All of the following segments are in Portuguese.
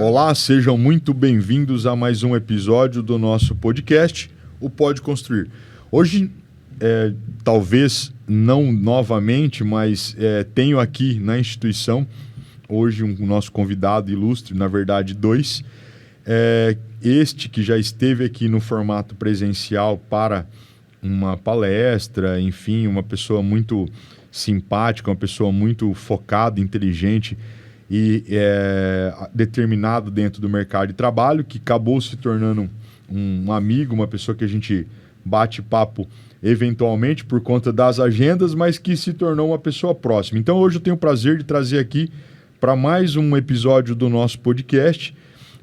Olá, sejam muito bem-vindos a mais um episódio do nosso podcast, o Pode Construir. Hoje, talvez não novamente, mas tenho aqui na instituição, hoje um nosso convidado ilustre, na verdade dois, este que já esteve aqui no formato presencial para uma palestra, enfim, uma pessoa muito simpática, uma pessoa muito focada, inteligente e determinado dentro do mercado de trabalho, que acabou se tornando um amigo, uma pessoa que a gente bate papo eventualmente por conta das agendas, mas que se tornou uma pessoa próxima. Então hoje eu tenho o prazer de trazer aqui para mais um episódio do nosso podcast,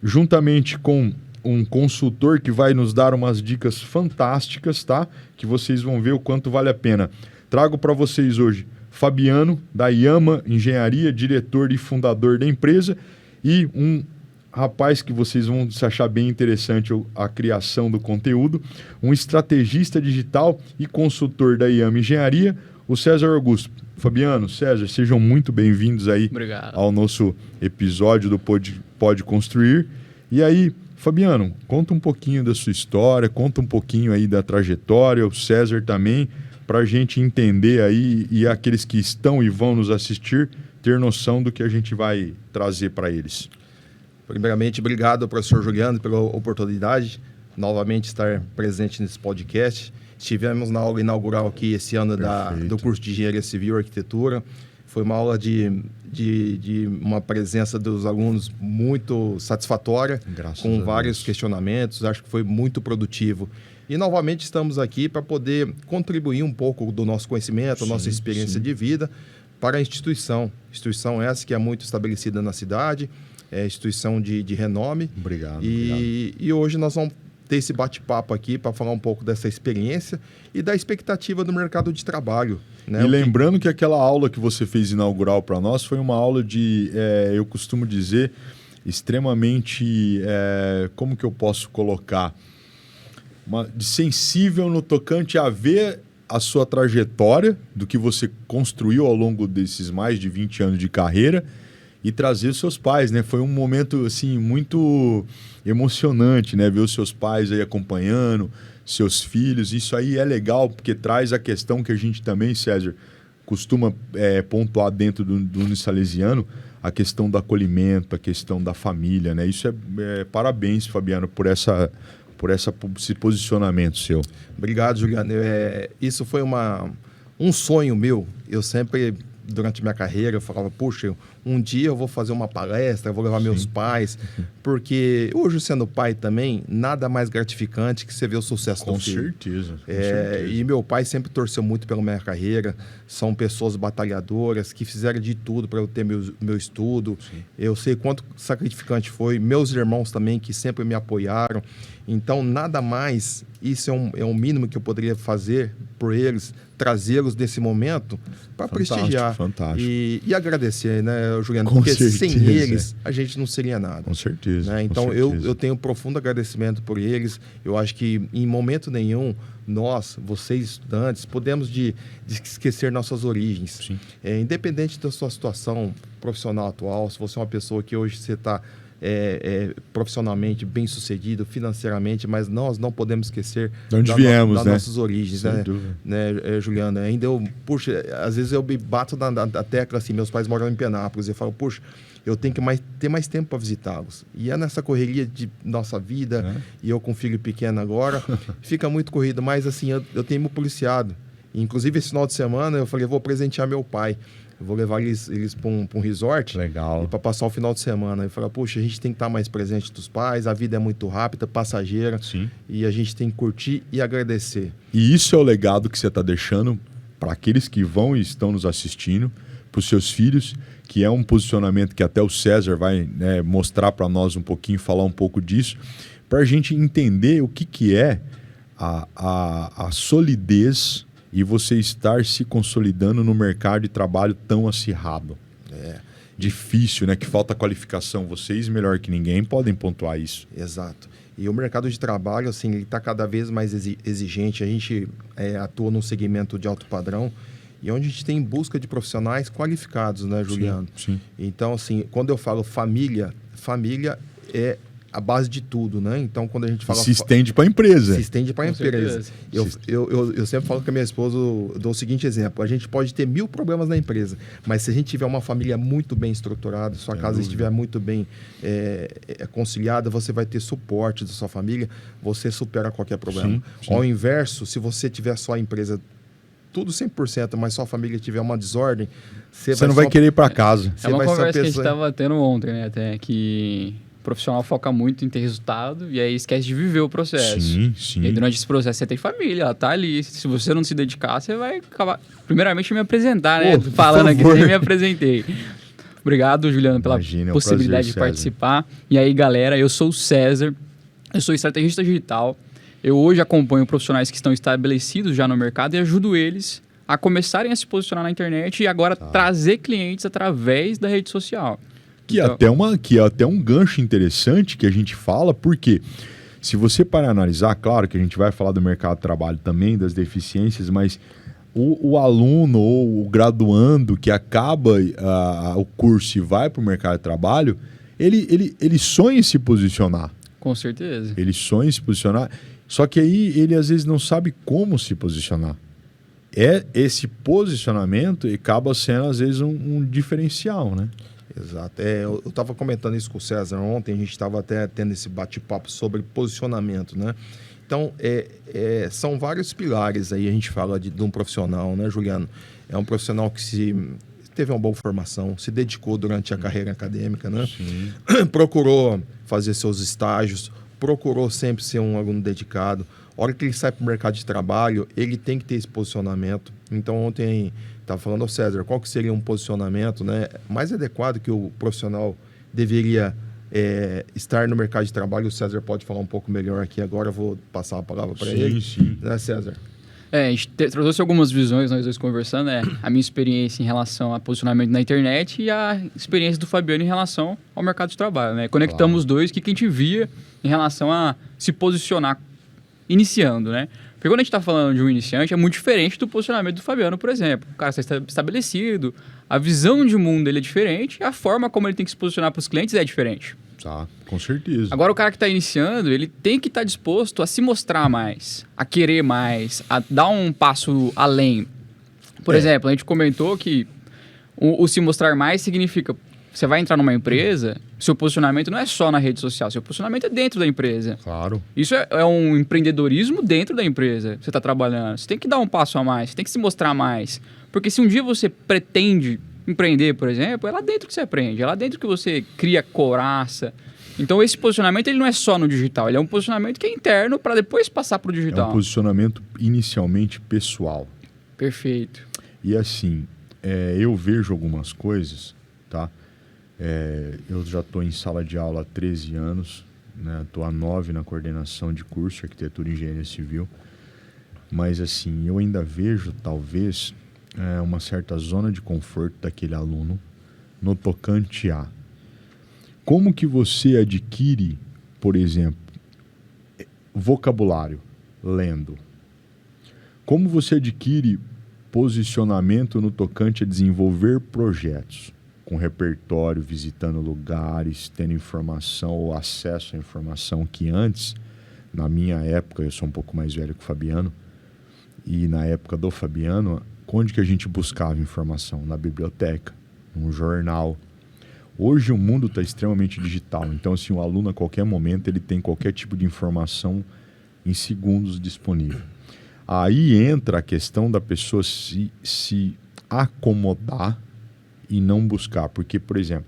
juntamente com um consultor que vai nos dar umas dicas fantásticas, tá? Que vocês vão ver o quanto vale a pena. Trago para vocês hoje Fabiano, da Yama Engenharia, diretor e fundador da empresa, e um rapaz que vocês vão se achar bem interessante a criação do conteúdo, um estrategista digital e consultor da Yama Engenharia, o César Augusto. Fabiano, César, sejam muito bem-vindos aí ao nosso episódio do Pode Construir. E aí, Fabiano, conta um pouquinho da sua história, conta um pouquinho aí da trajetória, o César também, para a gente entender aí e aqueles que estão e vão nos assistir ter noção do que a gente vai trazer para eles. Primeiramente, obrigado, professor Juliano, pela oportunidade novamente estar presente nesse podcast. Estivemos na aula inaugural aqui esse ano do curso de Engenharia Civil e Arquitetura. Foi uma aula de uma presença dos alunos muito satisfatória, com vários questionamentos. Acho que foi muito produtivo. E, novamente, estamos aqui para poder contribuir um pouco do nosso conhecimento, da nossa experiência de vida para a instituição. Instituição essa que é muito estabelecida na cidade, instituição de renome. Obrigado. E hoje nós vamos ter esse bate-papo aqui para falar um pouco dessa experiência e da expectativa do mercado de trabalho. Né? E lembrando que aquela aula que você fez inaugural para nós foi uma aula de, eu costumo dizer, extremamente, como que eu posso colocar? De sensível no tocante a ver a sua trajetória, do que você construiu ao longo desses mais de 20 anos de carreira e trazer os seus pais, né? Foi um momento assim, muito emocionante, né? Ver os seus pais aí acompanhando, seus filhos. Isso aí é legal, porque traz a questão que a gente também, César, costuma pontuar dentro do Unisalesiano, a questão do acolhimento, a questão da família, né? Isso parabéns, Fabiano, por esse posicionamento seu. Obrigado, Juliano. Isso foi um sonho meu. Eu sempre, durante minha carreira, eu falava, puxa, um dia eu vou fazer uma palestra, eu vou levar meus pais, porque hoje, sendo pai também, nada mais gratificante que você ver o sucesso do filho. Com certeza. E meu pai sempre torceu muito pela minha carreira, são pessoas batalhadoras que fizeram de tudo para eu ter meu estudo. Sim. Eu sei quanto sacrificante foi, meus irmãos também, que sempre me apoiaram. Então, nada mais, isso é um mínimo que eu poderia fazer por eles, trazê-los nesse momento para prestigiar. Fantástico. E agradecer, né, Juliano? Com porque certeza, sem eles, a gente não seria nada. Com certeza. Né? Então, com certeza. eu tenho um profundo agradecimento por eles. Eu acho que, em momento nenhum, nós, vocês, estudantes, podemos de esquecer nossas origens. Sim. Independente da sua situação profissional atual, se você é uma pessoa que hoje você está profissionalmente bem sucedido, financeiramente, mas nós não podemos esquecer de onde viemos, das né? nossas origens, né, Juliana? Ainda às vezes eu me bato na tecla assim, meus pais moram em Penápolis, eu falo, puxa, eu tenho que ter mais tempo para visitá-los. E é nessa correria de nossa vida, e eu com filho pequeno agora, fica muito corrido, mas assim, eu tenho me policiado. Inclusive, esse final de semana, eu falei, vou presentear meu pai. Eu vou levar eles para um resort. Legal. E para passar o final de semana. Eu falei, puxa, a gente tem que estar mais presente dos pais, a vida é muito rápida, passageira. Sim. E a gente tem que curtir e agradecer. E isso é o legado que você está deixando para aqueles que vão e estão nos assistindo, para os seus filhos, que é um posicionamento que até o César vai mostrar para nós um pouquinho, falar um pouco disso, para a gente entender o que é a solidez e você estar se consolidando no mercado de trabalho tão acirrado. Difícil, né? Que falta qualificação. Vocês, melhor que ninguém, podem pontuar isso. Exato. E o mercado de trabalho, assim, ele está cada vez mais exigente. A gente atua num segmento de alto padrão e onde a gente tem busca de profissionais qualificados, né, Juliano? Sim. Então, assim, quando eu falo família família é a base de tudo, né? Então, quando a gente fala... Se estende para a empresa. Se estende para a empresa. Eu sempre falo com a minha esposa, eu dou o seguinte exemplo. A gente pode ter 1000 problemas na empresa, mas se a gente tiver uma família muito bem estruturada, sua casa estiver muito bem conciliada, você vai ter suporte da sua família, você supera qualquer problema. Sim. Ao inverso, se você tiver só a empresa tudo 100%, mas sua família tiver uma desordem... Você não vai querer ir para casa. É uma conversa que a gente estava tendo ontem, né? Até que... O profissional foca muito em ter resultado e aí esquece de viver o processo. Sim, sim. E durante esse processo você tem família, ela tá ali. Se você não se dedicar, você vai acabar... Primeiramente, me apresentar, né? Falando aqui, nem me apresentei. Obrigado, Juliano, pela possibilidade de participar. E aí, galera, eu sou o César, eu sou estrategista digital. Eu hoje acompanho profissionais que estão estabelecidos já no mercado e ajudo eles a começarem a se posicionar na internet e agora trazer clientes através da rede social. Que é até um gancho interessante que a gente fala, porque se você parar a analisar, claro que a gente vai falar do mercado de trabalho também, das deficiências, mas o aluno ou o graduando que acaba o curso e vai para o mercado de trabalho, ele sonha em se posicionar. Com certeza. Ele sonha em se posicionar, só que aí ele às vezes não sabe como se posicionar. Esse posicionamento acaba sendo às vezes um diferencial, né? Exato. Eu estava comentando isso com o César ontem, a gente estava até tendo esse bate-papo sobre posicionamento, né? Então, são vários pilares aí, a gente fala de um profissional, né, Juliano? É um profissional que teve uma boa formação, se dedicou durante a carreira acadêmica, né? Sim. Procurou fazer seus estágios, procurou sempre ser um aluno dedicado. A hora que ele sai para o mercado de trabalho, ele tem que ter esse posicionamento. Então, ontem... Estava falando ao César, qual que seria um posicionamento, né, mais adequado que o profissional deveria estar no mercado de trabalho? O César pode falar um pouco melhor aqui agora, eu vou passar a palavra para ele. Sim. Né, César? A gente trouxe algumas visões, nós dois conversando, a minha experiência em relação a posicionamento na internet e a experiência do Fabiano em relação ao mercado de trabalho. Né? Conectamos os dois, que a gente via em relação a se posicionar iniciando, né? Porque quando a gente está falando de um iniciante, é muito diferente do posicionamento do Fabiano, por exemplo. O cara está estabelecido, a visão de mundo dele é diferente, a forma como ele tem que se posicionar para os clientes é diferente. Tá, com certeza. Agora, o cara que está iniciando, ele tem que estar disposto a se mostrar mais, a querer mais, a dar um passo além. Por exemplo, a gente comentou que o se mostrar mais significa... Você vai entrar numa empresa, seu posicionamento não é só na rede social, seu posicionamento é dentro da empresa. Claro. Isso é um empreendedorismo dentro da empresa que você está trabalhando. Você tem que dar um passo a mais, você tem que se mostrar mais. Porque se um dia você pretende empreender, por exemplo, é lá dentro que você aprende, é lá dentro que você cria coraça. Então esse posicionamento ele não é só no digital, ele é um posicionamento que é interno para depois passar para o digital. É um posicionamento inicialmente pessoal. Perfeito. E assim, eu vejo algumas coisas, tá? Eu já estou em sala de aula há 13 anos, né? Estou há 9 na coordenação de curso de Arquitetura e Engenharia Civil, mas assim, eu ainda vejo talvez uma certa zona de conforto daquele aluno no tocante a como que você adquire, por exemplo, vocabulário lendo. Como você adquire posicionamento no tocante a desenvolver projetos, com repertório, visitando lugares, tendo informação ou acesso à informação que antes, na minha época, eu sou um pouco mais velho que o Fabiano, e na época do Fabiano, onde que a gente buscava informação? Na biblioteca, num jornal. Hoje o mundo está extremamente digital, então assim, o aluno a qualquer momento ele tem qualquer tipo de informação em segundos disponível. Aí entra a questão da pessoa se acomodar e não buscar. Porque, por exemplo,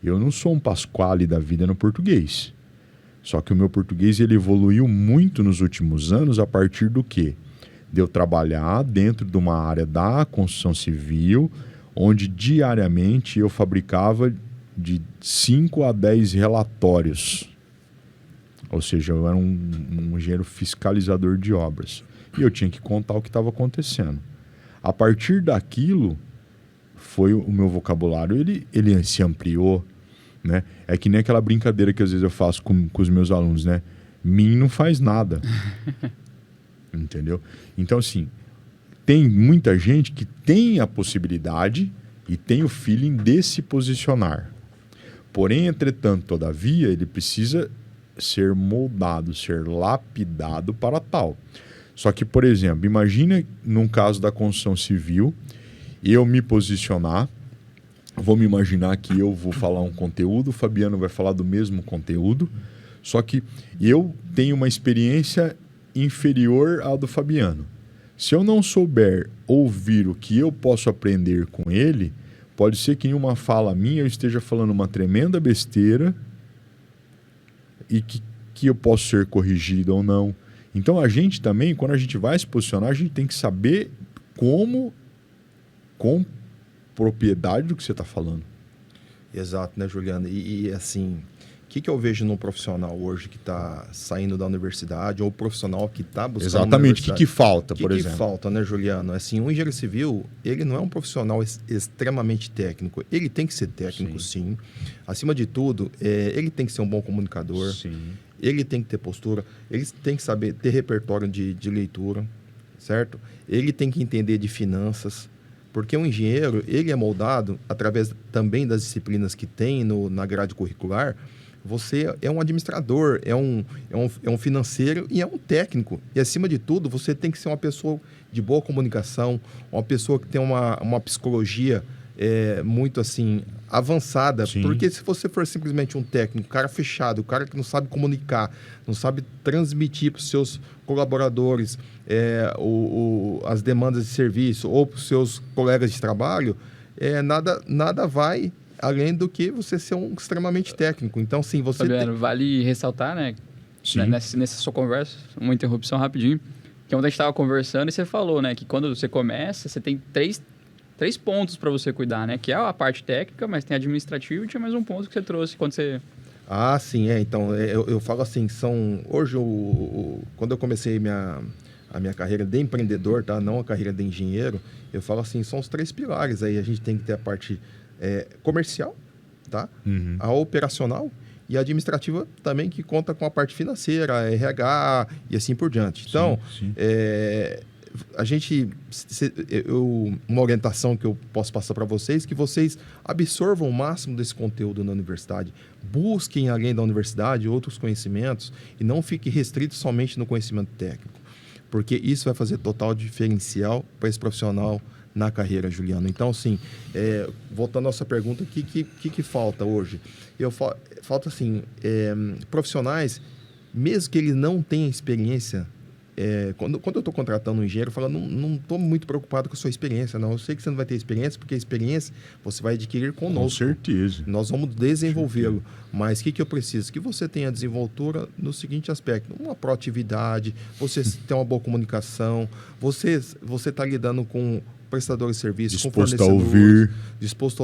eu não sou um Pasquale da vida no português. Só que o meu português ele evoluiu muito nos últimos anos a partir do quê? De eu trabalhar dentro de uma área da construção civil, onde diariamente eu fabricava de 5 a 10 relatórios. Ou seja, eu era um engenheiro fiscalizador de obras. E eu tinha que contar o que estava acontecendo. A partir daquilo, foi o meu vocabulário, ele se ampliou, né? É que nem aquela brincadeira que às vezes eu faço com os meus alunos, né? Mim não faz nada. Entendeu? Então, assim, tem muita gente que tem a possibilidade e tem o feeling de se posicionar. Porém, entretanto, todavia, ele precisa ser moldado, ser lapidado para tal. Só que, por exemplo, imagina num caso da construção civil, eu me posicionar, vou me imaginar que eu vou falar um conteúdo, o Fabiano vai falar do mesmo conteúdo, só que eu tenho uma experiência inferior à do Fabiano. Se eu não souber ouvir o que eu posso aprender com ele, pode ser que em uma fala minha eu esteja falando uma tremenda besteira e que eu posso ser corrigido ou não. Então a gente também, quando a gente vai se posicionar, a gente tem que saber como, com propriedade do que você está falando. Exato, né, Juliano? E assim, o que eu vejo num profissional hoje que está saindo da universidade ou profissional que está buscando exatamente, o que falta, por exemplo? O que falta, né, Juliano? Assim, um engenheiro civil, ele não é um profissional extremamente técnico. Ele tem que ser técnico, sim. Acima de tudo, ele tem que ser um bom comunicador. Sim. Ele tem que ter postura. Ele tem que saber ter repertório de leitura, certo? Ele tem que entender de finanças. Porque um engenheiro, ele é moldado através também das disciplinas que tem na grade curricular. Você é um administrador, é um financeiro e é um técnico. E, acima de tudo, você tem que ser uma pessoa de boa comunicação, uma pessoa que tem uma psicologia muito, assim, avançada. Sim. Porque se você for simplesmente um técnico, cara fechado, o cara que não sabe comunicar, não sabe transmitir para os seus colaboradores as demandas de serviço ou para os seus colegas de trabalho, nada vai além do que você ser um extremamente técnico. Então, sim, você... Fabiano, vale ressaltar, né? Nessa sua conversa, uma interrupção rapidinho, que ontem a gente estava conversando e você falou, né? Que quando você começa, você tem três pontos para você cuidar, né? Que é a parte técnica, mas tem administrativo e tinha mais um ponto que você trouxe quando você... Ah, sim, então, eu falo assim, hoje, quando eu comecei a minha carreira de empreendedor, tá? Não a carreira de engenheiro, eu falo assim, são os 3 pilares aí. A gente tem que ter a parte comercial, tá? Uhum. A operacional e a administrativa também, que conta com a parte financeira, RH e assim por diante. Então, sim. Uma orientação que eu posso passar para vocês, que vocês absorvam o máximo desse conteúdo na universidade. Busquem, além da universidade, outros conhecimentos e não fiquem restritos somente no conhecimento técnico, porque isso vai fazer total diferencial para esse profissional na carreira, Juliano. Então, sim, voltando à nossa pergunta, o que falta hoje? Falta, assim, profissionais, mesmo que ele não tenha experiência. Quando eu estou contratando um engenheiro, eu falo, não estou muito preocupado com a sua experiência, não. Eu sei que você não vai ter experiência, porque a experiência você vai adquirir conosco. Com certeza. Nós vamos desenvolvê-lo. Mas o que eu preciso? Que você tenha desenvoltura no seguinte aspecto: uma proatividade, você ter uma boa comunicação, você está lidando com prestadores de serviço, disposto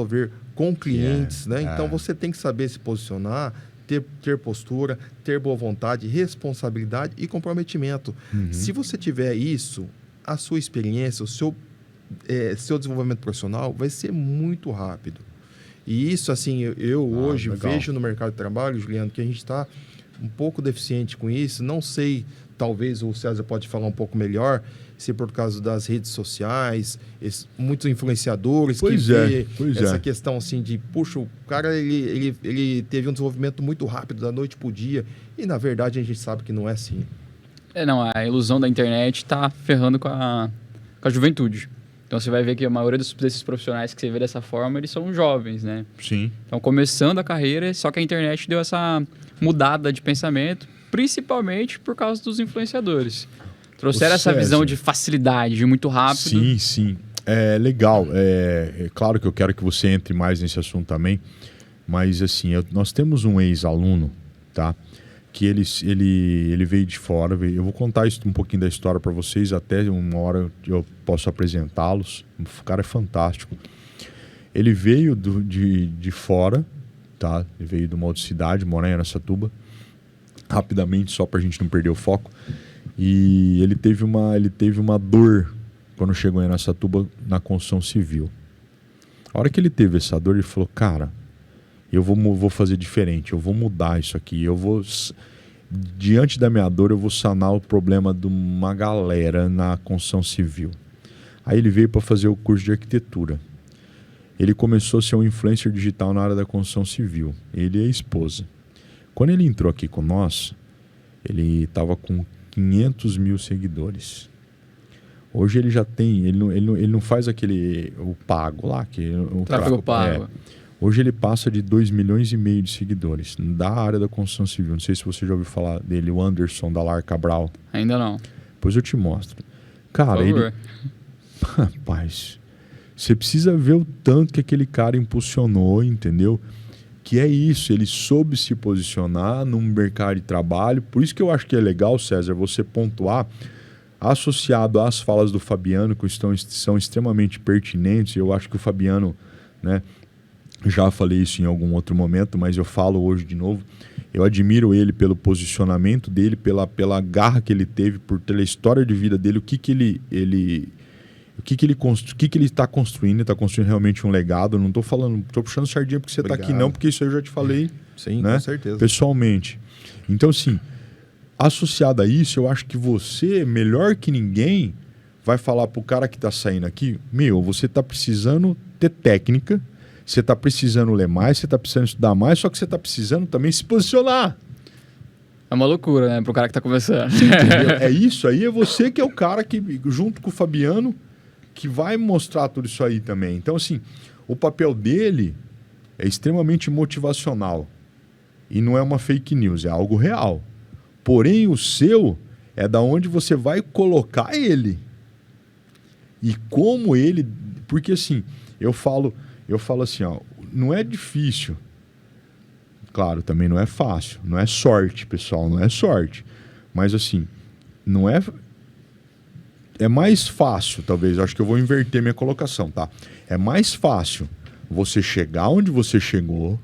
a ouvir, com clientes, né? Então, você tem que saber se posicionar, ter postura, ter boa vontade, responsabilidade e comprometimento. Uhum. Se você tiver isso, a sua experiência, o seu desenvolvimento profissional vai ser muito rápido. E isso, assim, eu hoje legal. vejo no mercado de trabalho, Juliano, que a gente está um pouco deficiente com isso. Não sei, talvez o César pode falar um pouco melhor, se por causa das redes sociais, muitos influenciadores vê essa questão assim de, puxa, o cara ele teve um desenvolvimento muito rápido da noite para o dia, e na verdade a gente sabe que não é assim. Não, a ilusão da internet está ferrando com a juventude. Então você vai ver que a maioria desses profissionais que você vê dessa forma, eles são jovens, né? Sim. Então começando a carreira, só que a internet deu essa mudada de pensamento, principalmente por causa dos influenciadores. Trouxeram essa visão de facilidade, de muito rápido. Sim. É legal. É claro que eu quero que você entre mais nesse assunto também. Mas, assim, nós temos um ex-aluno, tá? Que ele veio de fora. Eu vou contar um pouquinho da história para vocês. Até uma hora eu posso apresentá-los. O cara é fantástico. Ele veio de fora, tá? Ele veio de uma outra cidade, mora em Araçatuba. Rapidamente, só para a gente não perder o foco. E ele teve uma dor quando chegou em Araçatuba na construção civil. A hora que ele teve essa dor, ele falou, cara, eu vou fazer diferente, eu vou mudar isso aqui, diante da minha dor, eu vou sanar o problema de uma galera na construção civil. Aí ele veio para fazer o curso de arquitetura. ele começou a ser um influencer digital na área da construção civil. Ele e a esposa. Quando ele entrou aqui com nós, ele estava com 500 mil seguidores. Hoje ele já tem, ele não faz o pago lá. O tráfego pago. Hoje ele passa de 2,5 milhões de seguidores da área da construção civil. Não sei se você já ouviu falar dele, o Anderson da Lar Cabral. Ainda não. Depois eu te mostro. Cara, ele... Rapaz, você precisa ver o tanto que aquele cara impulsionou, entendeu? Que é isso, ele soube se posicionar num mercado de trabalho. Por isso que eu acho que é legal, César, você pontuar, associado às falas do Fabiano, que são extremamente pertinentes. Eu acho que o Fabiano, né, já falei isso em algum outro momento, mas eu falo hoje de novo. Eu admiro ele pelo posicionamento dele, pela garra que ele teve, por pela história de vida dele, o que ele está construindo. Ele está construindo realmente um legado. Não estou puxando sardinha porque você está aqui não, porque isso eu já te falei. Sim, né, com certeza. pessoalmente. Então, assim, associado a isso, eu acho que você, melhor que ninguém, vai falar pro cara que está saindo aqui, você está precisando ter técnica, você está precisando ler mais, você está precisando estudar mais, só que você está precisando também se posicionar. É uma loucura, né? Pro cara que está começando. Entendeu? É isso aí, é você que é o cara que, junto com o Fabiano, que vai mostrar tudo isso aí também. Então, assim, o papel dele é extremamente motivacional. E não é uma fake news, é algo real. Porém, o seu é da onde você vai colocar ele. E como ele... Porque, assim, eu falo assim, ó, não é difícil. Claro, também não é fácil. Não é sorte, pessoal, não é sorte. Mas, assim, não é... É mais fácil, talvez, acho que eu vou inverter minha colocação, tá? É mais fácil você chegar onde você chegou,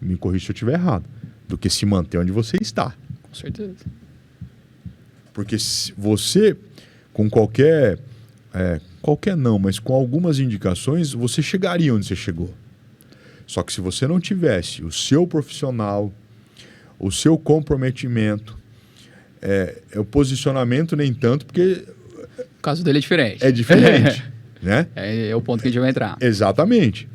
me corrija se eu estiver errado, do que se manter onde você está. Com certeza. Porque se você, com qualquer não, mas com algumas indicações, você chegaria onde você chegou. Só que se você não tivesse o seu profissional, o seu comprometimento, o posicionamento nem tanto, porque... O caso dele é diferente. É diferente, né? É o ponto que a gente vai entrar. Exatamente.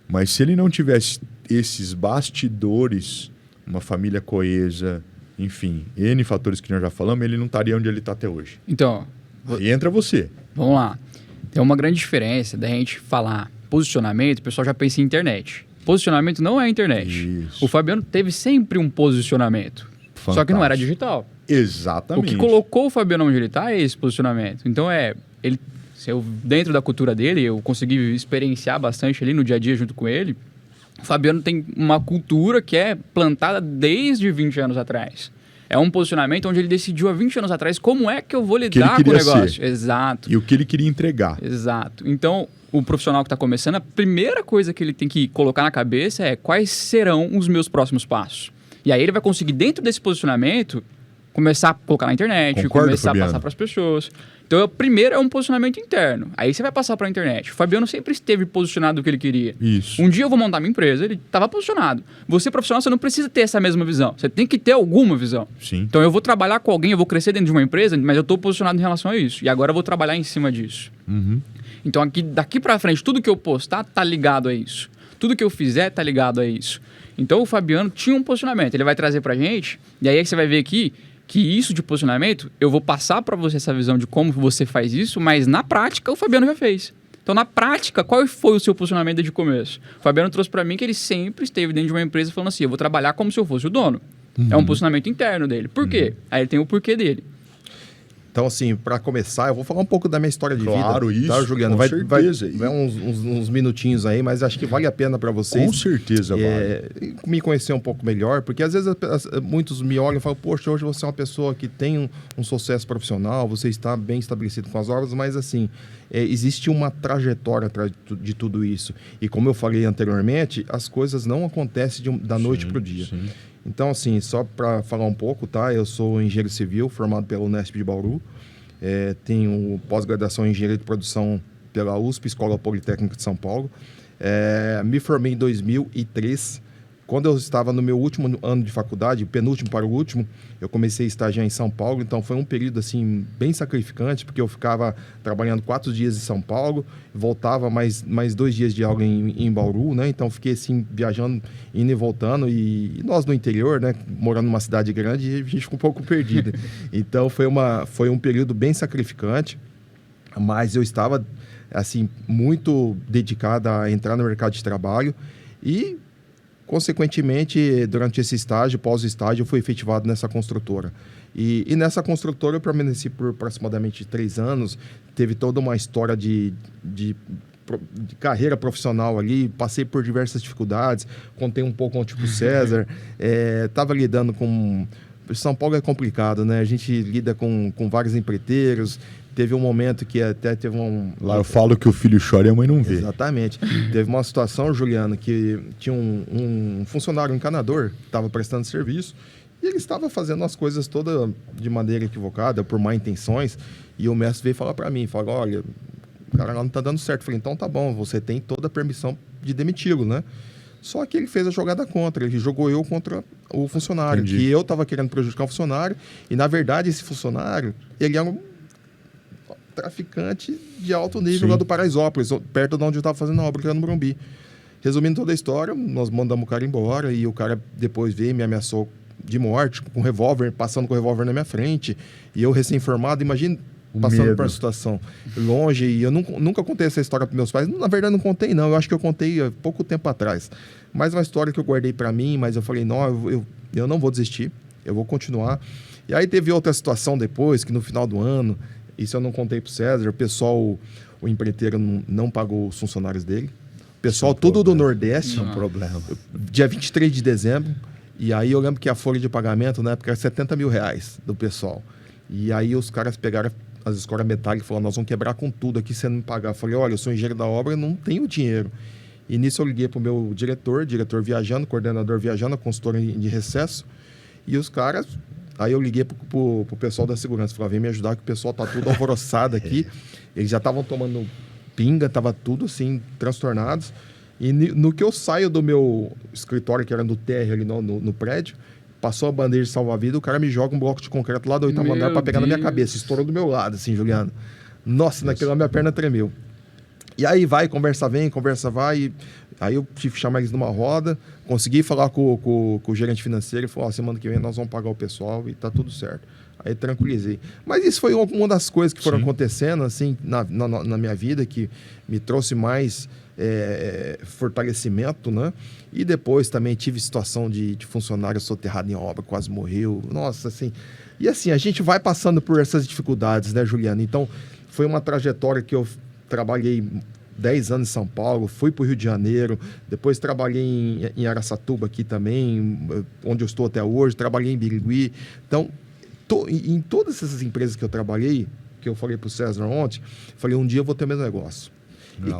Mas se ele não tivesse esses bastidores, uma família coesa, enfim, N fatores que nós já falamos, ele não estaria onde ele está até hoje. Então... Aí entra você. Vamos lá. Tem uma grande diferença da gente falar posicionamento, o pessoal já pensa em internet. Posicionamento não é internet. Isso. O Fabiano teve sempre um posicionamento. Fantástico. Só que não era digital. Exatamente. O que colocou o Fabiano onde ele está é esse posicionamento. Então, dentro da cultura dele, eu consegui experienciar bastante ali no dia a dia junto com ele. O Fabiano tem uma cultura que é plantada desde 20 anos atrás. É um posicionamento onde ele decidiu há 20 anos atrás como é que eu vou lidar com o negócio. Exato. E o que ele queria entregar. Exato. Então, o profissional que está começando, a primeira coisa que ele tem que colocar na cabeça é quais serão os meus próximos passos. E aí ele vai conseguir, dentro desse posicionamento, começar a colocar na internet, Concordo, começar Fabiano. a passar para as pessoas. Então, o primeiro é um posicionamento interno. Aí você vai passar para a internet. O Fabiano sempre esteve posicionado do que ele queria. Isso. Um dia eu vou montar minha empresa, ele estava posicionado. Você, profissional, você não precisa ter essa mesma visão. Você tem que ter alguma visão. Sim. Então, eu vou trabalhar com alguém, eu vou crescer dentro de uma empresa, mas eu estou posicionado em relação a isso. E agora eu vou trabalhar em cima disso. Uhum. Então, daqui para frente, tudo que eu postar tá ligado a isso. Tudo que eu fizer tá ligado a isso. Então, o Fabiano tinha um posicionamento. Ele vai trazer pra gente, e aí você vai ver aqui que isso de posicionamento, eu vou passar para você essa visão de como você faz isso, mas na prática o Fabiano já fez. Então, na prática, qual foi o seu posicionamento desde o começo? O Fabiano trouxe para mim que ele sempre esteve dentro de uma empresa falando assim, eu vou trabalhar como se eu fosse o dono. Uhum. É um posicionamento interno dele. Por quê? Aí ele tem o porquê dele. Então, assim, para começar, eu vou falar um pouco da minha história de vida. Claro, isso, tá, Juliano? com certeza. Vai uns minutinhos aí, mas acho que vale a pena para vocês. Com certeza vale. Me conhecer um pouco melhor, porque às vezes muitos me olham e falam, poxa, hoje você é uma pessoa que tem um sucesso profissional, você está bem estabelecido com as obras, mas assim, existe uma trajetória atrás de tudo isso. E como eu falei anteriormente, as coisas não acontecem da noite para o dia. Sim. Então, assim, só para falar um pouco, tá? Eu sou engenheiro civil, formado pela Unesp de Bauru. Tenho pós-graduação em engenharia de produção pela USP, Escola Politécnica de São Paulo. Me formei em 2003 Quando eu estava no meu último ano de faculdade, penúltimo para o último, eu comecei a estagiar em São Paulo, então foi um período assim bem sacrificante, porque eu ficava trabalhando 4 dias em São Paulo, voltava mais 2 dias de aula em Bauru, né? Então fiquei assim viajando, indo e voltando, e nós no interior, né, morando numa cidade grande, a gente ficou um pouco perdido. Então foi um período bem sacrificante, mas eu estava assim muito dedicado a entrar no mercado de trabalho e consequentemente, durante esse estágio, pós-estágio, eu fui efetivado nessa construtora. E nessa construtora eu permaneci por aproximadamente 3 anos. Teve toda uma história de carreira profissional ali. Passei por diversas dificuldades. Contei um pouco ontem pro César. Estava lidando com... São Paulo é complicado, né? A gente lida com vários empreiteiros. Teve um momento que até teve Lá eu falo que o filho chora e a mãe não vê. Exatamente. Teve uma situação, Juliano, que tinha um funcionário, um encanador, que estava prestando serviço, e ele estava fazendo as coisas todas de maneira equivocada, por má intenções, e o mestre veio falar para mim, falou, olha, o cara lá não está dando certo. Eu falei, então tá bom, você tem toda a permissão de demiti-lo, né? Só que ele fez a jogada contra, ele jogou eu contra o funcionário, Entendi. que eu estava querendo prejudicar o funcionário, e na verdade esse funcionário, ele era um traficante de alto nível. Sim. Lá do Paraisópolis, perto de onde eu estava fazendo a obra, que era no Morumbi. Resumindo toda a história, nós mandamos o cara embora e o cara depois veio e me ameaçou de morte, com revólver, passando com o revólver na minha frente. E eu recém-formado, imagina, passando por uma situação longe. E eu nunca contei essa história para meus pais. Na verdade, não contei, não. Eu acho que eu contei há pouco tempo atrás. Mas uma história que eu guardei para mim, mas eu falei, não, eu não vou desistir, eu vou continuar. E aí teve outra situação depois, que no final do ano, isso eu não contei pro César, o pessoal, o empreiteiro não pagou os funcionários dele. O pessoal tudo do Nordeste. Um problema. Dia 23 de dezembro. E aí eu lembro que a folha de pagamento, na época, era R$70 mil do pessoal. E aí os caras pegaram as escoras metálicas e falaram, nós vamos quebrar com tudo aqui se você não me pagar. Eu falei, olha, eu sou engenheiro da obra, eu não tenho dinheiro. E nisso eu liguei pro meu diretor viajando, coordenador viajando, a consultora de recesso. E os caras... Aí eu liguei pro pessoal da segurança, falei, vem me ajudar que o pessoal tá tudo alvoroçado aqui. Eles já estavam tomando pinga, tava tudo assim, transtornados. E no que eu saio do meu escritório, que era no térreo ali no prédio, passou a bandeira de salva-vida, o cara me joga um bloco de concreto lá do 8º andar para pegar na minha cabeça. Estourou do meu lado, assim, Juliano. Nossa, naquela minha perna tremeu. E aí vai, conversa vem, conversa vai. Aí eu tive que chamar eles numa roda, consegui falar com o gerente financeiro, ele falou, semana que vem nós vamos pagar o pessoal e tá tudo certo. Aí tranquilizei. Mas isso foi uma das coisas que foram acontecendo, assim, na minha vida, que me trouxe mais fortalecimento, né? E depois também tive situação de funcionário soterrado em obra, quase morreu. Nossa, assim... E assim, a gente vai passando por essas dificuldades, né, Juliano? Então, foi uma trajetória que eu trabalhei 10 anos em São Paulo, fui para o Rio de Janeiro, depois trabalhei em Araçatuba aqui também, onde eu estou até hoje, trabalhei em Birigui. Então, em todas essas empresas que eu trabalhei, que eu falei para o César ontem, falei, um dia eu vou ter meu negócio.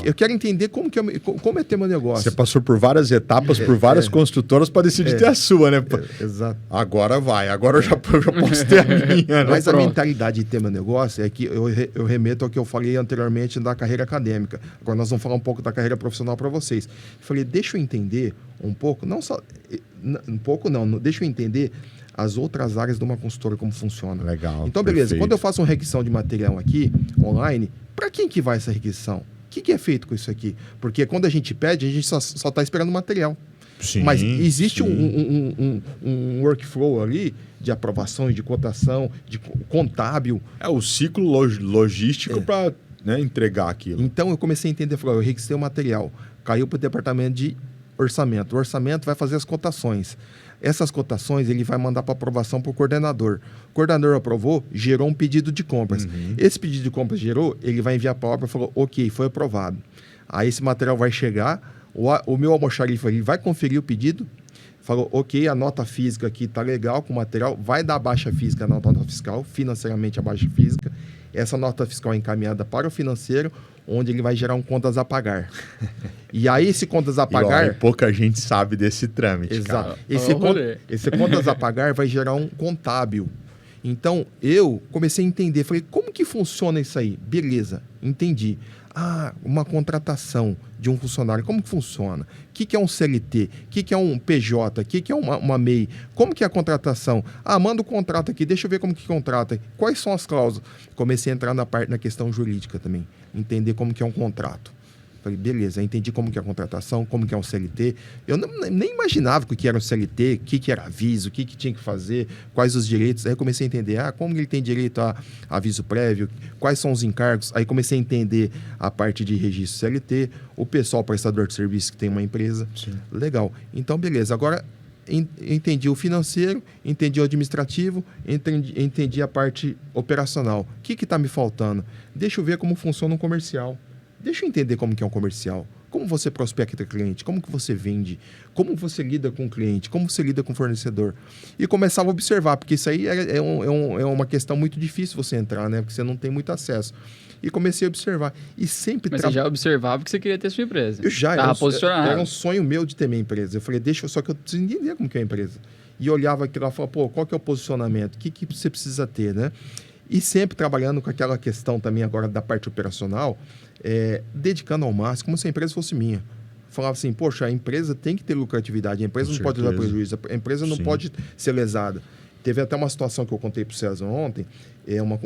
Eu quero entender como é ter meu negócio. Você passou por várias etapas, por várias construtoras para decidir ter a sua, né? Exato. Agora vai, agora eu já posso ter a minha. Né? Mas a mentalidade de ter meu negócio é que eu remeto ao que eu falei anteriormente da carreira acadêmica. Agora nós vamos falar um pouco da carreira profissional para vocês. Eu falei, deixa eu entender um pouco, não só... Um pouco não, deixa eu entender as outras áreas de uma consultora, como funciona. Legal, então, beleza. perfeito. Quando eu faço uma requisição de material aqui, online, para quem que vai essa requisição? O que é feito com isso aqui? Porque quando a gente pede, a gente só está esperando o material. Sim, mas existe sim. um workflow ali de aprovação e de cotação, de contábil. É o ciclo logístico para entregar aquilo. Então eu comecei a entender, falei, eu requisitei o material, caiu para o departamento de orçamento. O orçamento vai fazer as cotações. Essas cotações ele vai mandar para aprovação para o coordenador. O coordenador aprovou, gerou um pedido de compras. Esse pedido de compras gerou, ele vai enviar para a obra e falou, ok, foi aprovado. Aí esse material vai chegar, o meu almoxarife ele vai conferir o pedido, falou, ok, a nota física aqui está legal com o material, vai dar baixa física na nota fiscal, financeiramente a baixa física. Essa nota fiscal é encaminhada para o financeiro, onde ele vai gerar um contas a pagar. E aí, esse contas a pagar... E pouca gente sabe desse trâmite, exato. cara. Esse contas a pagar vai gerar um contábil. Então, eu comecei a entender. Falei, como que funciona isso aí? Beleza, entendi. uma contratação de um funcionário, como que funciona? O que é um CLT? O que é um PJ? O que é uma MEI? Como que é a contratação? Manda o contrato aqui, deixa eu ver como que contrata. Quais são as cláusulas? Comecei a entrar na questão jurídica também, entender como que é um contrato. Falei, beleza, entendi como que é a contratação, como que é um CLT. Eu nem imaginava o que era um CLT, o que era aviso, o que tinha que fazer, quais os direitos. Aí eu comecei a entender, como ele tem direito a aviso prévio, quais são os encargos. Aí comecei a entender a parte de registro CLT, o pessoal prestador de serviço que tem uma empresa. Sim. Legal. Então, beleza. Agora, entendi o financeiro, entendi o administrativo, entendi a parte operacional. O que está me faltando? Deixa eu ver como funciona um comercial. Deixa eu entender como que é um comercial, como você prospecta cliente, como que você vende, como você lida com o cliente, como você lida com o fornecedor. E começava a observar, porque isso aí é uma questão muito difícil você entrar, né? Porque você não tem muito acesso. E comecei a observar. E sempre... Mas você já observava que você queria ter sua empresa. Eu já. Estava posicionado. Era um sonho meu de ter minha empresa. Eu falei, só que eu preciso entender como que é a empresa. E olhava aquilo lá e falava, qual que é o posicionamento? O que você precisa ter, né? E sempre trabalhando com aquela questão também agora da parte operacional, dedicando ao máximo, como se a empresa fosse minha. Falava assim, poxa, a empresa tem que ter lucratividade, a empresa não pode dar prejuízo, a empresa não pode ser lesada. Teve até uma situação que eu contei para o César ontem,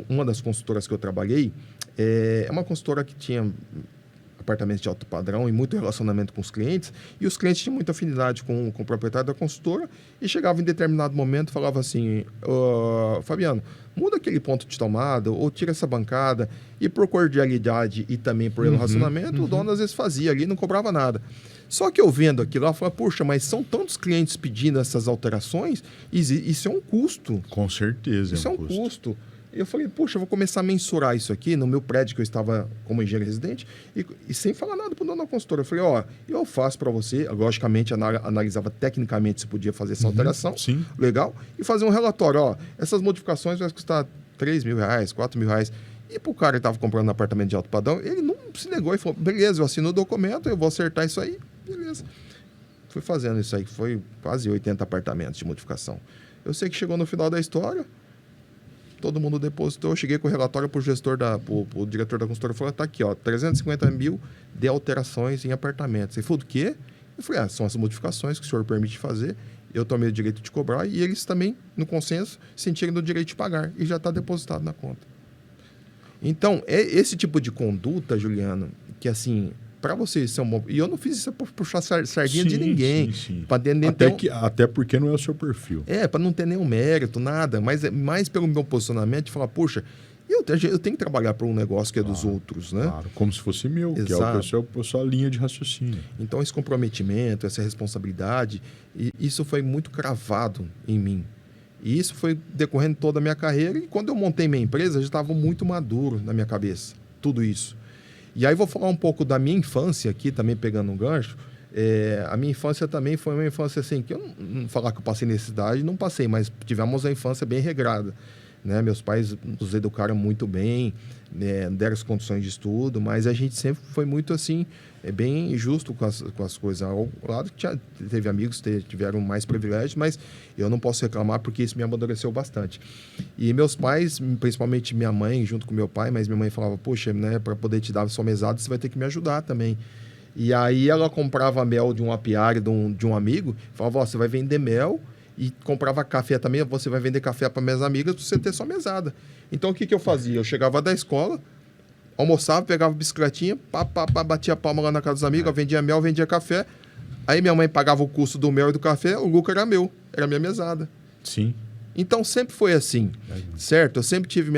uma das consultoras que eu trabalhei, é uma consultora que tinha apartamentos de alto padrão e muito relacionamento com os clientes, e os clientes tinham muita afinidade com o proprietário da consultora, e chegava em determinado momento e falava assim, Fabiano, muda aquele ponto de tomada, ou tira essa bancada, e por cordialidade e também por relacionamento, o dono às vezes fazia ali e não cobrava nada. Só que eu vendo aquilo lá, eu falei, puxa, mas são tantos clientes pedindo essas alterações, isso é um custo. Com certeza. Isso é um custo. Eu falei, puxa, eu vou começar a mensurar isso aqui no meu prédio que eu estava como engenheiro residente e sem falar nada para o dono da consultora. Eu falei, eu faço para você, logicamente analisava tecnicamente se podia fazer essa alteração, legal, e fazer um relatório, essas modificações vai custar R$3.000, R$4.000. E para o cara que estava comprando um apartamento de alto padrão, ele não se negou e falou, beleza, eu assino o documento, eu vou acertar isso aí, beleza. Fui fazendo isso aí, que foi quase 80 apartamentos de modificação. Eu sei que chegou no final da história, todo mundo depositou, eu cheguei com o relatório para o gestor, o diretor da consultora, falou, tá aqui, 350 mil de alterações em apartamentos. Ele falou, do quê? Eu falei, são as modificações que o senhor permite fazer, eu tomei o direito de cobrar, e eles também, no consenso, sentiram o direito de pagar, e já está depositado na conta. Então, é esse tipo de conduta, Juliano, que assim, para você ser um bom... E eu não fiz isso para puxar sardinha de ninguém. Até porque não é o seu perfil. Para não ter nenhum mérito, nada. Mas é mais pelo meu posicionamento de falar, puxa, eu tenho que trabalhar para um negócio que é dos outros, né? Claro, como se fosse meu, que é a sua linha de raciocínio. Então, esse comprometimento, essa responsabilidade, isso foi muito cravado em mim. E isso foi decorrendo toda a minha carreira. E quando eu montei minha empresa, já estava muito maduro na minha cabeça, tudo isso. E aí vou falar um pouco da minha infância aqui, também pegando um gancho. A minha infância também foi uma infância assim, que eu não falar que eu passei necessidade, não passei, mas tivemos a infância bem regrada. Né? Meus pais nos educaram muito bem, deram as condições de estudo, mas a gente sempre foi muito assim, bem justo com as coisas. Ao lado que teve amigos que tiveram mais privilégios, mas eu não posso reclamar porque isso me amadureceu bastante. E meus pais, principalmente minha mãe, junto com meu pai, mas minha mãe falava, poxa, né, para poder te dar a sua mesada, você vai ter que me ajudar também. E aí ela comprava mel de um apiário de um amigo, falava, você vai vender mel, e comprava café também, você vai vender café para minhas amigas para você ter sua mesada. Então, o que eu fazia? Eu chegava da escola, almoçava, pegava a bicicletinha, batia a palma lá na casa dos amigos, vendia mel, vendia café. Aí minha mãe pagava o custo do mel e do café, o lucro era meu, era a minha mesada. Sim. Então, sempre foi assim, certo? Eu sempre tive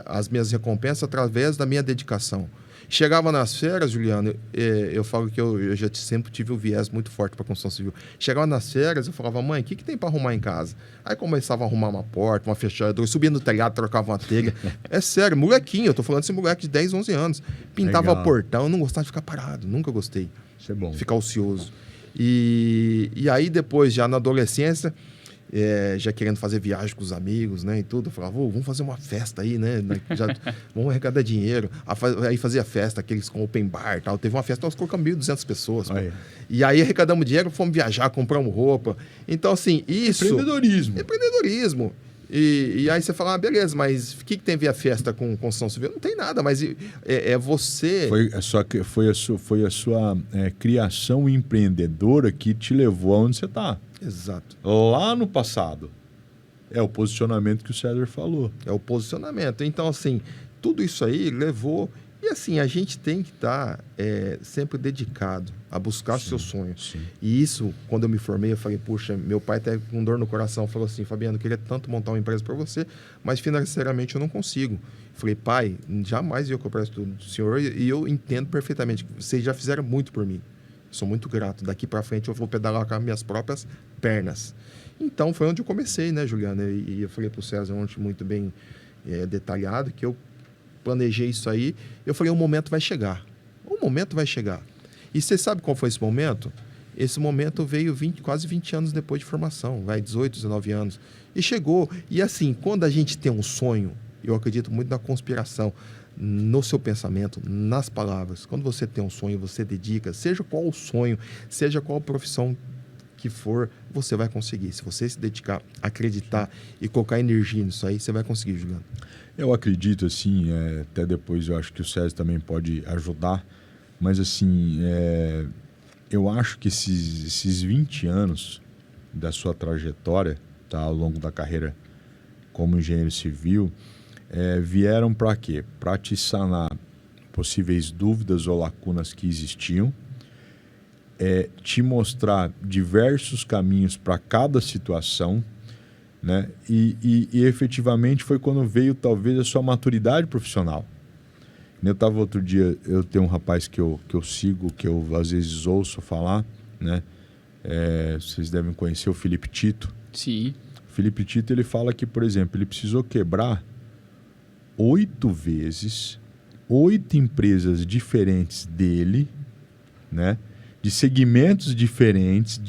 as minhas recompensas através da minha dedicação. Chegava nas férias, Juliano, eu falo que eu já sempre tive um viés muito forte para a construção civil. Chegava nas férias, eu falava, mãe, o que tem para arrumar em casa? Aí começava a arrumar uma porta, uma fechadura, subia no telhado, trocava uma telha. É sério, molequinho, eu tô falando desse moleque de 10, 11 anos. Pintava portão, eu não gostava de ficar parado, nunca gostei. Isso é bom. Ficar ocioso. E aí depois, já na adolescência, já querendo fazer viagem com os amigos, né, e tudo, eu falava, vamos fazer uma festa aí, né, vamos arrecadar dinheiro, aí fazia festa, aqueles com open bar e tal, teve uma festa, nós colocamos 1.200 pessoas, e aí arrecadamos dinheiro, fomos viajar, compramos roupa, então assim, isso... Empreendedorismo. E aí você fala, beleza, mas o que tem a ver a festa com construção civil? Não tem nada, mas é você... Foi a sua criação empreendedora que te levou aonde você está. Exato. Lá no passado. É o posicionamento que o César falou. É o posicionamento. Então, assim, tudo isso aí levou... E assim, a gente tem que estar sempre dedicado a buscar os seus sonhos. Sim. E isso, quando eu me formei, eu falei, puxa, meu pai até com dor no coração falou assim, Fabiano, eu queria tanto montar uma empresa para você, mas financeiramente eu não consigo. Eu falei, pai, jamais eu comprar isso tudo do senhor e eu entendo perfeitamente que vocês já fizeram muito por mim. Sou muito grato. Daqui para frente eu vou pedalar com as minhas próprias pernas. Então, foi onde eu comecei, né, Juliana? E eu falei para o César ontem muito bem detalhado que eu planejei isso aí, eu falei, o momento vai chegar. O momento vai chegar. E você sabe qual foi esse momento? Esse momento veio quase 20 anos depois de formação, 18, 19 anos. E chegou. E assim, quando a gente tem um sonho, eu acredito muito na conspiração, no seu pensamento, nas palavras. Quando você tem um sonho, você dedica, seja qual o sonho, seja qual a profissão que for, você vai conseguir. Se você se dedicar, acreditar e colocar energia nisso aí, você vai conseguir, Juliano. Eu acredito, assim, até depois eu acho que o César também pode ajudar, mas assim, eu acho que esses 20 anos da sua trajetória, tá, ao longo da carreira como engenheiro civil, vieram para quê? Para te sanar possíveis dúvidas ou lacunas que existiam, te mostrar diversos caminhos para cada situação, né? E efetivamente foi quando veio talvez a sua maturidade profissional. Eu estava outro dia, eu tenho um rapaz que eu sigo, que eu às vezes ouço falar, né? Vocês devem conhecer o Felipe Tito. Sim. O Felipe Tito, ele fala que, por exemplo, ele precisou quebrar 8 vezes, 8 empresas diferentes dele, né? De segmentos diferentes,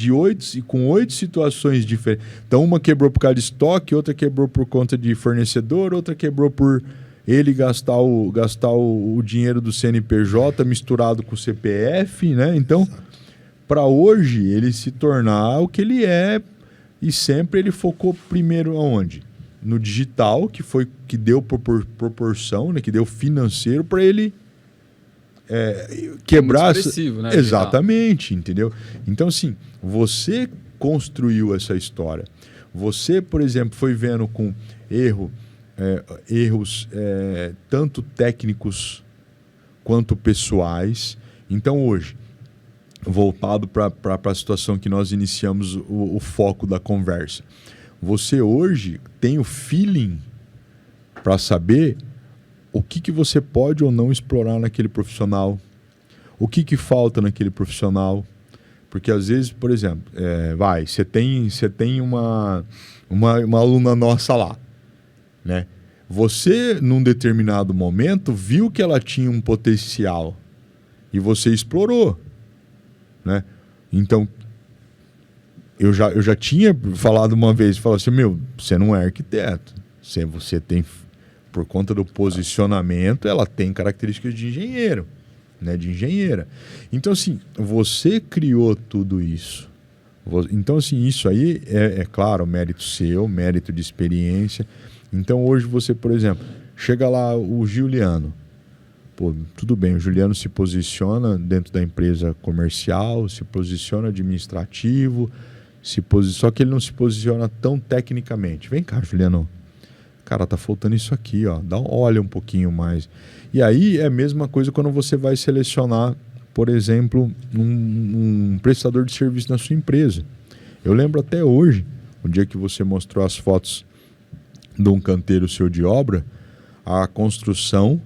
com 8 situações diferentes. Então, uma quebrou por causa de estoque, outra quebrou por conta de fornecedor, outra quebrou por ele gastar o dinheiro do CNPJ misturado com o CPF, né? Então, para hoje, ele se tornar o que ele é, e sempre ele focou primeiro aonde? No digital, que deu proporção, né? Que deu financeiro para ele... quebrar... Né? Exatamente, entendeu? Então, assim, você construiu essa história. Você, por exemplo, foi vendo com erros tanto técnicos quanto pessoais. Então, hoje, voltado para a situação que nós iniciamos o foco da conversa, você hoje tem o feeling para saber o que você pode ou não explorar naquele profissional, o que falta naquele profissional. Porque às vezes, por exemplo, você tem uma aluna nossa lá, né? Você, num determinado momento, viu que ela tinha um potencial e você explorou, né? Então, eu já tinha falado uma vez, falou assim, você não é arquiteto, você tem... Por conta do posicionamento, ela tem características de engenheiro, né? De engenheira. Então, assim, você criou tudo isso. Então, assim, isso aí é claro, mérito seu, mérito de experiência. Então, hoje você, por exemplo, chega lá o Juliano. Pô, tudo bem, o Juliano se posiciona dentro da empresa comercial, se posiciona administrativo, só que ele não se posiciona tão tecnicamente. Vem cá, Juliano. Cara, tá faltando isso aqui, ó. Olha um pouquinho mais. E aí é a mesma coisa quando você vai selecionar, por exemplo, um prestador de serviço na sua empresa. Eu lembro até hoje, o dia que você mostrou as fotos de um canteiro seu de obra, a construção,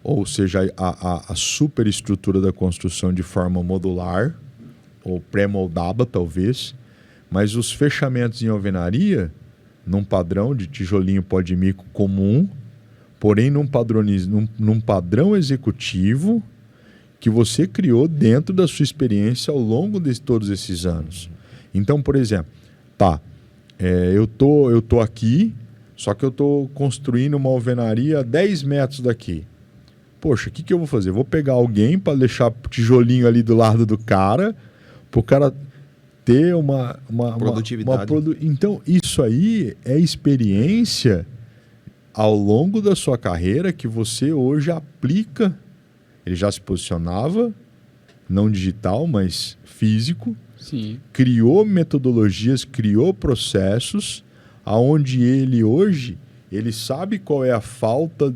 ou seja, a superestrutura da construção de forma modular, ou pré-moldada talvez, mas os fechamentos em alvenaria, num padrão de tijolinho pó de mico comum, porém num padrão executivo que você criou dentro da sua experiência ao longo de todos esses anos. Então, por exemplo, eu tô aqui, só que eu tô construindo uma alvenaria a 10 metros daqui. Poxa, o que eu vou fazer? Vou pegar alguém para deixar o tijolinho ali do lado do cara, para o cara ter uma produtividade. Então, isso isso aí é experiência ao longo da sua carreira que você hoje aplica. Ele já se posicionava, não digital, mas físico. Sim. Criou metodologias, criou processos, aonde ele hoje, ele sabe qual é a falta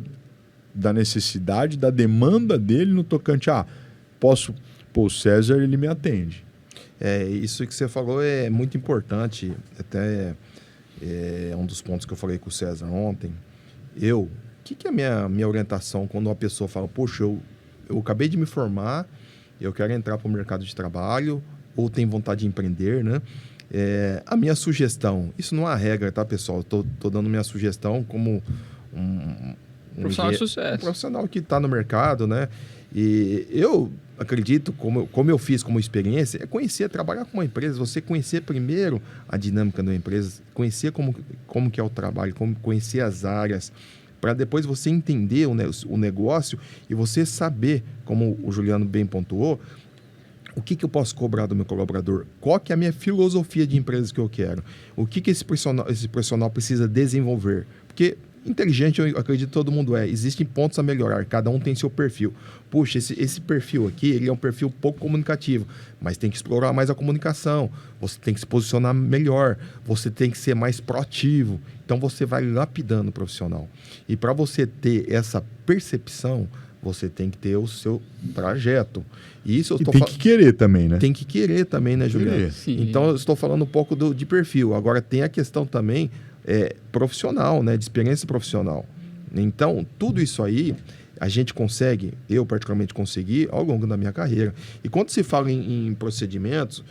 da necessidade, da demanda dele no tocante o César, ele me atende. Isso que você falou é muito importante, até é um dos pontos que eu falei com o César ontem. O que é a minha orientação quando uma pessoa fala, poxa, eu acabei de me formar, eu quero entrar para o mercado de trabalho, ou tenho vontade de empreender, né? A minha sugestão, isso não é uma regra, tá, pessoal? Tô dando minha sugestão como um profissional de sucesso. Um profissional que está no mercado, né? E eu acredito, como eu fiz como experiência, é conhecer, trabalhar com uma empresa, você conhecer primeiro a dinâmica da empresa, conhecer como que é o trabalho, conhecer as áreas, para depois você entender o negócio e você saber, como o Juliano bem pontuou, o que eu posso cobrar do meu colaborador, qual que é a minha filosofia de empresa que eu quero, o que esse profissional precisa desenvolver, porque inteligente, eu acredito que todo mundo existem pontos a melhorar, cada um tem seu perfil. Puxa, esse perfil aqui, ele é um perfil pouco comunicativo, mas tem que explorar mais a comunicação, você tem que se posicionar melhor, você tem que ser mais proativo, então você vai lapidando o profissional. E para você ter essa percepção, você tem que ter o seu trajeto. E isso tem que querer também, né? Tem que querer também, né, Juliano? Então, eu estou falando um pouco de perfil. Agora, tem a questão também profissional, né? De experiência profissional. Então, tudo isso aí, a gente consegue, eu particularmente consegui, ao longo da minha carreira. E quando se fala em procedimentos,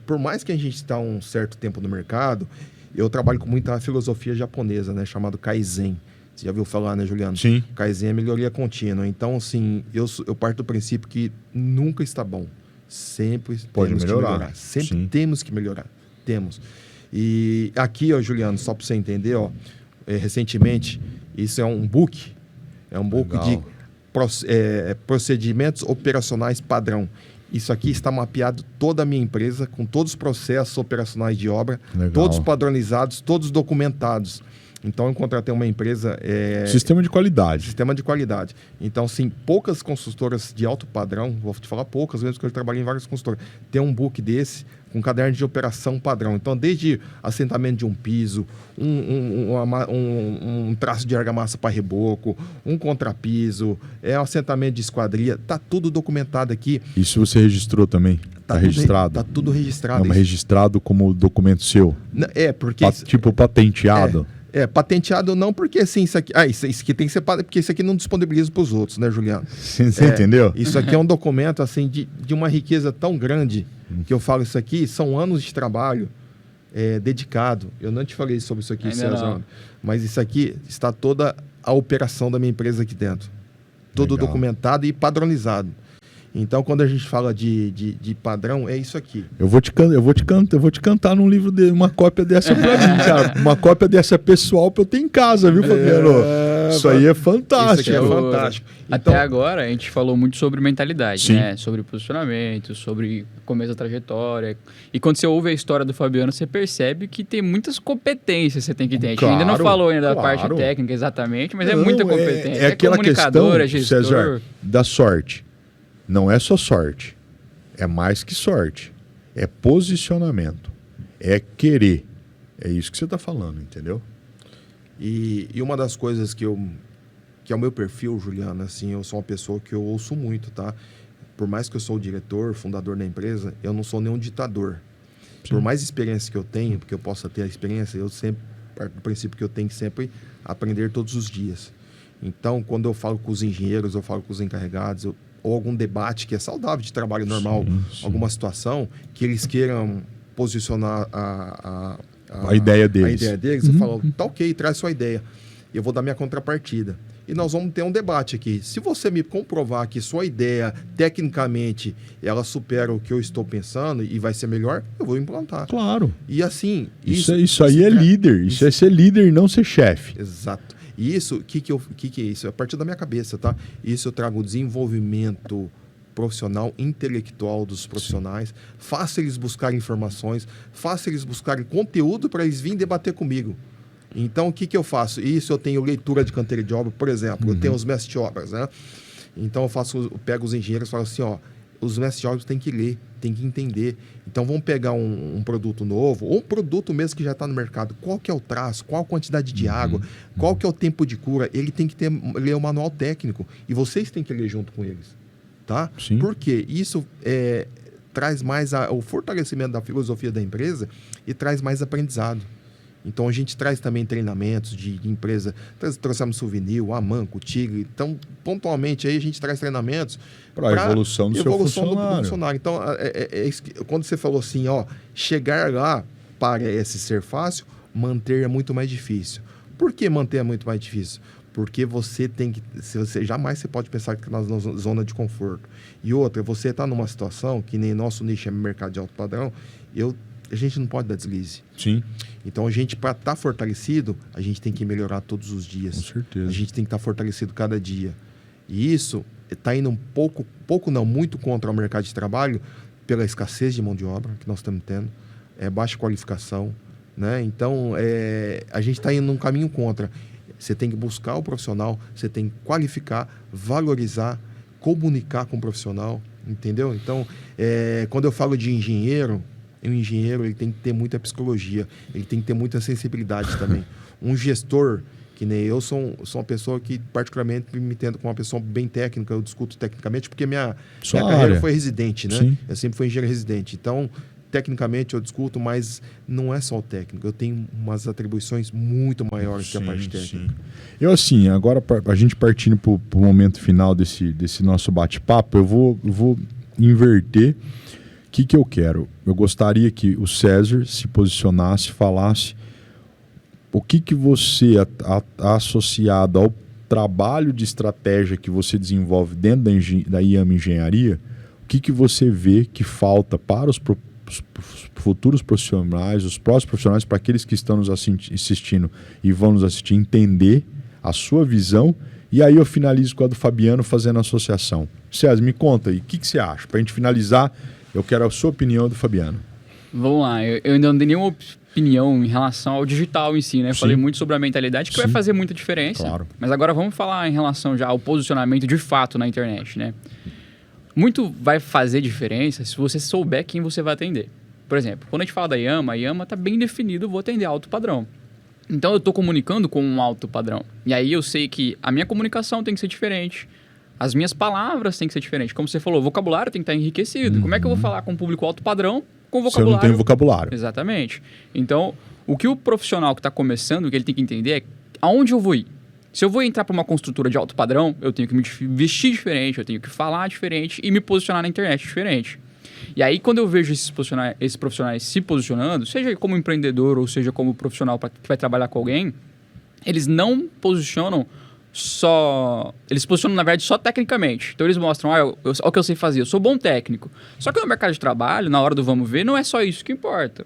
por mais que a gente está um certo tempo no mercado, eu trabalho com muita filosofia japonesa, né? Chamado Kaizen. Você já ouviu falar, né, Juliano? Sim. Kaizen é melhoria contínua. Então, assim, eu parto do princípio que nunca está bom. Sempre temos que melhorar. Sempre temos que melhorar. Temos. E aqui, ó, Juliano, só para você entender, ó, recentemente, isso é um book. É um book de procedimentos operacionais padrão. Isso aqui está mapeado toda a minha empresa, com todos os processos operacionais de obra, todos padronizados, todos documentados. Então, eu contratei uma empresa... Sistema de qualidade. Sistema de qualidade. Então, sim, poucas consultoras de alto padrão, vou te falar poucas, mesmo que eu trabalhei em várias consultoras, tem um book desse, com caderno de operação padrão. Então, desde assentamento de um piso, um traço de argamassa para reboco, um contrapiso, assentamento de esquadria, tá tudo documentado aqui. Isso você registrou também? Está registrado? Está tudo registrado. Não, registrado como documento seu? Porque... Tipo patenteado? Patenteado não, porque assim, isso aqui tem que ser porque isso aqui não disponibiliza para os outros, né, Juliano? Você entendeu? Isso aqui é um documento assim de uma riqueza tão grande que eu falo isso aqui, são anos de trabalho dedicado. Eu não te falei sobre isso aqui, César, mas isso aqui está toda a operação da minha empresa aqui dentro. Todo documentado e padronizado. Então, quando a gente fala de padrão, é isso aqui. Eu vou te cantar num livro uma cópia dessa pra mim, cara. Uma cópia dessa pessoal pra eu ter em casa, viu, Fabiano? Isso aí é fantástico. Isso aqui é fantástico. Até agora, a gente falou muito sobre mentalidade, né? Sobre posicionamento, sobre começo da trajetória. E quando você ouve a história do Fabiano, você percebe que tem muitas competências que você tem que ter. A gente ainda não falou ainda da parte técnica exatamente, mas é muita competência. É aquela comunicador, questão, gestor. César, da sorte. Não é só sorte, é mais que sorte, é posicionamento, é querer, é isso que você está falando, entendeu? E uma das coisas que é o meu perfil, Juliano, assim, eu sou uma pessoa que eu ouço muito, tá? Por mais que eu sou o diretor, fundador da empresa, eu não sou nenhum ditador. Sim. Por mais experiência que eu tenho, porque eu possa ter a experiência, eu sempre parto do princípio que eu tenho que sempre aprender todos os dias. Então, quando eu falo com os engenheiros, eu falo com os encarregados, ou algum debate que é saudável de trabalho normal, alguma situação que eles queiram posicionar a ideia deles. Eu falo, tá ok, traz sua ideia. Eu vou dar minha contrapartida. E nós vamos ter um debate aqui. Se você me comprovar que sua ideia, tecnicamente, ela supera o que eu estou pensando e vai ser melhor, eu vou implantar. Claro. E assim... Isso aí é líder. Isso é ser líder e não ser chefe. Exato. E isso, o que é isso? É a partir da minha cabeça, tá? Isso eu trago desenvolvimento profissional intelectual dos profissionais, faça eles buscarem informações, faça eles buscarem conteúdo para eles virem debater comigo. Então, o que eu faço? Isso eu tenho leitura de canteira de obra, por exemplo, eu tenho os mestres de obras, né? Então, eu pego os engenheiros e falo assim, ó, os mestres de obras têm que ler, têm que entender. Então, vamos pegar um produto novo, ou um produto mesmo que já está no mercado. Qual que é o traço? Qual a quantidade de água? Qual que é o tempo de cura? Ele tem que ler o manual técnico. E vocês têm que ler junto com eles. Tá? Sim. Por quê? Isso traz mais o fortalecimento da filosofia da empresa e traz mais aprendizado. Então, a gente traz também treinamentos de empresa. Trouxemos Souvenir, o Amanco, o Tigre. Então, pontualmente, aí a gente traz treinamentos para a evolução do seu funcionário. Então, quando você falou assim, ó, chegar lá parece ser fácil, manter é muito mais difícil. Por que manter é muito mais difícil? Porque você tem que... jamais você pode pensar que está na zona de conforto. E outra, você está numa situação que nem nosso nicho é mercado de alto padrão, a gente não pode dar deslize. Sim. Então, a gente, para estar fortalecido, a gente tem que melhorar todos os dias. Com certeza. A gente tem que estar fortalecido cada dia. E isso está indo muito contra o mercado de trabalho pela escassez de mão de obra que nós estamos tendo, baixa qualificação, né? Então, a gente está indo num caminho contra. Você tem que buscar o profissional, você tem que qualificar, valorizar, comunicar com o profissional, entendeu? Então, quando eu falo de engenheiro, o engenheiro ele tem que ter muita psicologia, ele tem que ter muita sensibilidade também. Um gestor, que nem eu, sou uma pessoa que particularmente me entendo como uma pessoa bem técnica, eu discuto tecnicamente, porque minha carreira foi residente, né? Sim. Eu sempre fui engenheiro residente. Então, tecnicamente eu discuto, mas não é só o técnico. Eu tenho umas atribuições muito maiores que a parte técnica. Sim. Eu, assim, agora a gente partindo para o momento final desse nosso bate-papo, eu vou inverter. O que eu quero? Eu gostaria que o César se posicionasse, falasse o que você, associado ao trabalho de estratégia que você desenvolve dentro da IAMA Engenharia, o que você vê que falta para os futuros profissionais, os próximos profissionais, para aqueles que estão nos assistindo e vão nos assistir, entender a sua visão. E aí eu finalizo com a do Fabiano fazendo a associação. César, me conta aí, o que você acha? Para a gente finalizar, eu quero a sua opinião do Fabiano. Vamos lá, eu ainda não dei nenhuma opinião em relação ao digital em si, né? Falei muito sobre a mentalidade, que vai fazer muita diferença. Claro. Mas agora vamos falar em relação já ao posicionamento de fato na internet, né? Muito vai fazer diferença se você souber quem você vai atender. Por exemplo, quando a gente fala da IAMA, a IAMA está bem definido, eu vou atender alto padrão. Então eu estou comunicando com um alto padrão. E aí eu sei que a minha comunicação tem que ser diferente, as minhas palavras têm que ser diferentes. Como você falou, o vocabulário tem que estar enriquecido. Como é que eu vou falar com um público alto padrão com vocabulário? Se eu não tenho vocabulário. Exatamente. Então, o que o profissional que está começando, o que ele tem que entender é aonde eu vou ir. Se eu vou entrar para uma construtora de alto padrão, eu tenho que me vestir diferente, eu tenho que falar diferente e me posicionar na internet diferente. E aí, quando eu vejo esses profissionais se posicionando, seja como empreendedor ou seja como profissional que vai trabalhar com alguém, eles não posicionam só... Eles posicionam, na verdade, só tecnicamente. Então, eles mostram, olha o que eu sei fazer, eu sou bom técnico. Só que no mercado de trabalho, na hora do vamos ver, não é só isso que importa.